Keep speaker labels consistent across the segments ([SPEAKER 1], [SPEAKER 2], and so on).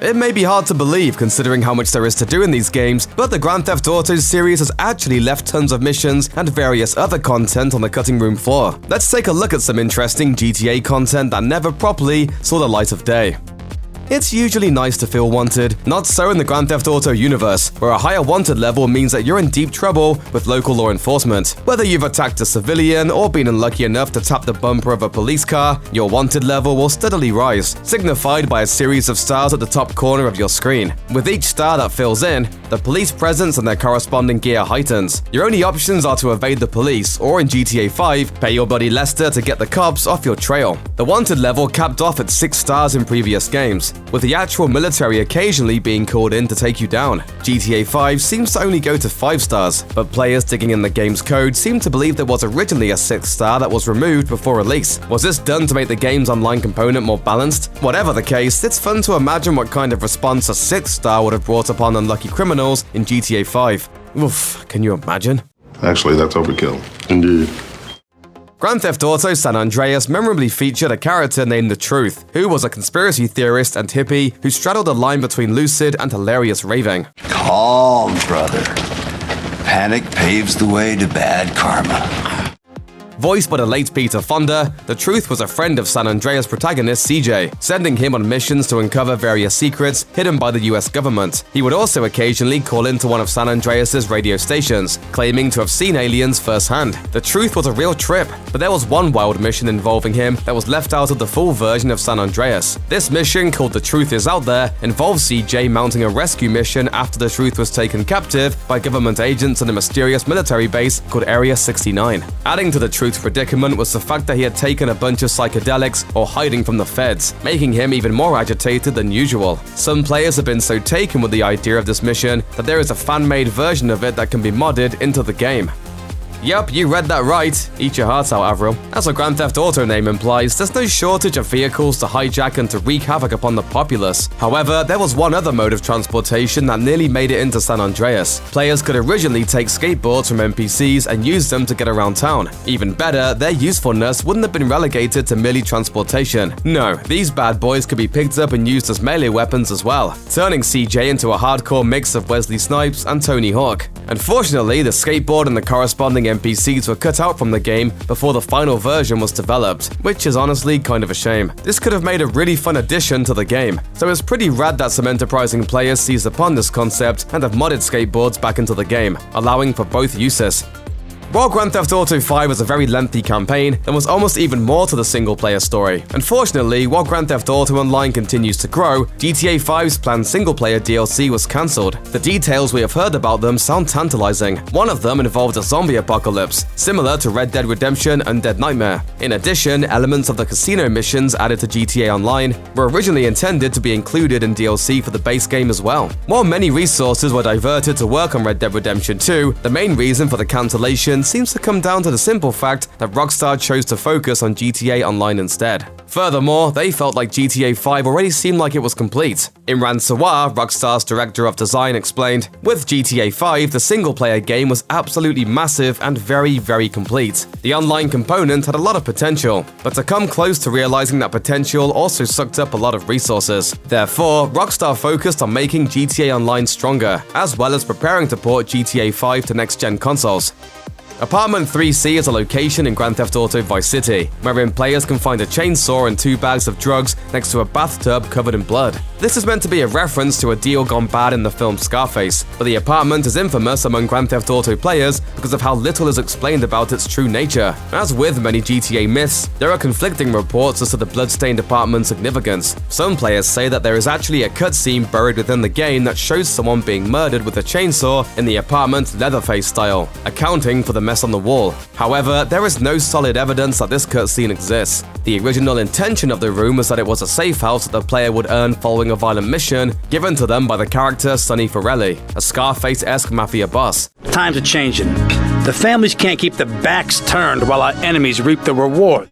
[SPEAKER 1] It may be hard to believe considering how much there is to do in these games, but the Grand Theft Auto series has actually left tons of missions and various other content on the cutting room floor. Let's take a look at some interesting GTA content that never properly saw the light of day. It's usually nice to feel wanted, not so in the Grand Theft Auto universe, where a higher wanted level means that you're in deep trouble with local law enforcement. Whether you've attacked a civilian or been unlucky enough to tap the bumper of a police car, your wanted level will steadily rise, signified by a series of stars at the top corner of your screen. With each star that fills in, the police presence and their corresponding gear heightens. Your only options are to evade the police, or in GTA 5, pay your buddy Lester to get the cops off your trail. The wanted level capped off at 6 stars in previous games, with the actual military occasionally being called in to take you down. GTA 5 seems to only go to 5 stars, but players digging in the game's code seem to believe there was originally a 6th star that was removed before release. Was this done to make the game's online component more balanced? Whatever the case, it's fun to imagine what kind of response a 6th star would have brought upon unlucky criminals in GTA 5. Oof, can you imagine?
[SPEAKER 2] Actually, that's overkill. Indeed.
[SPEAKER 1] Grand Theft Auto San Andreas memorably featured a character named The Truth, who was a conspiracy theorist and hippie who straddled a line between lucid and hilarious raving.
[SPEAKER 3] Calm, brother. Panic paves the way to bad karma.
[SPEAKER 1] Voiced by the late Peter Fonda, The Truth was a friend of San Andreas protagonist CJ, sending him on missions to uncover various secrets hidden by the US government. He would also occasionally call into one of San Andreas' radio stations, claiming to have seen aliens firsthand. The Truth was a real trip, but there was one wild mission involving him that was left out of the full version of San Andreas. This mission, called The Truth Is Out There, involves CJ mounting a rescue mission after The Truth was taken captive by government agents in a mysterious military base called Area 69. Adding to The Truth's predicament was the fact that he had taken a bunch of psychedelics or hiding from the feds, making him even more agitated than usual. Some players have been so taken with the idea of this mission that there is a fan-made version of it that can be modded into the game. Yup, you read that right. Eat your heart out, Avril. As a Grand Theft Auto name implies, there's no shortage of vehicles to hijack and to wreak havoc upon the populace. However, there was one other mode of transportation that nearly made it into San Andreas. Players could originally take skateboards from NPCs and use them to get around town. Even better, their usefulness wouldn't have been relegated to merely transportation. No, these bad boys could be picked up and used as melee weapons as well, turning CJ into a hardcore mix of Wesley Snipes and Tony Hawk. Unfortunately, the skateboard and the corresponding NPCs were cut out from the game before the final version was developed, which is honestly kind of a shame. This could have made a really fun addition to the game, so it's pretty rad that some enterprising players seized upon this concept and have modded skateboards back into the game, allowing for both uses. While Grand Theft Auto 5 was a very lengthy campaign, there was almost even more to the single-player story. Unfortunately, while Grand Theft Auto Online continues to grow, GTA 5's planned single-player DLC was cancelled. The details we have heard about them sound tantalizing. One of them involved a zombie apocalypse, similar to Red Dead Redemption Undead Nightmare. In addition, elements of the casino missions added to GTA Online were originally intended to be included in DLC for the base game as well. While many resources were diverted to work on Red Dead Redemption 2, the main reason for the cancellation seems to come down to the simple fact that Rockstar chose to focus on GTA Online instead. Furthermore, they felt like GTA 5 already seemed like it was complete. Imran Sawar, Rockstar's director of design, explained, "With GTA 5, the single-player game was absolutely massive and very, very complete. The online component had a lot of potential, but to come close to realizing that potential also sucked up a lot of resources. Therefore, Rockstar focused on making GTA Online stronger, as well as preparing to port GTA 5 to next-gen consoles." Apartment 3C is a location in Grand Theft Auto Vice City, wherein players can find a chainsaw and 2 bags of drugs next to a bathtub covered in blood. This is meant to be a reference to a deal gone bad in the film Scarface, but the apartment is infamous among Grand Theft Auto players because of how little is explained about its true nature. As with many GTA myths, there are conflicting reports as to the bloodstained apartment's significance. Some players say that there is actually a cutscene buried within the game that shows someone being murdered with a chainsaw in the apartment Leatherface style, accounting for the mess on the wall. However, there is no solid evidence that this cutscene exists. The original intention of the room was that it was a safe house that the player would earn following a violent mission given to them by the character Sonny Forelli, a Scarface-esque mafia boss.
[SPEAKER 4] Times are changing. The families can't keep their backs turned while our enemies reap the reward.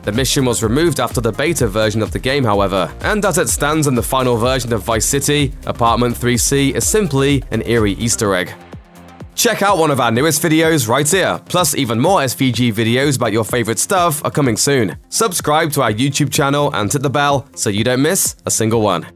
[SPEAKER 1] The mission was removed after the beta version of the game, however, and as it stands in the final version of Vice City, Apartment 3C is simply an eerie Easter egg. Check out one of our newest videos right here, plus even more SVG videos about your favorite stuff are coming soon. Subscribe to our YouTube channel and hit the bell so you don't miss a single one.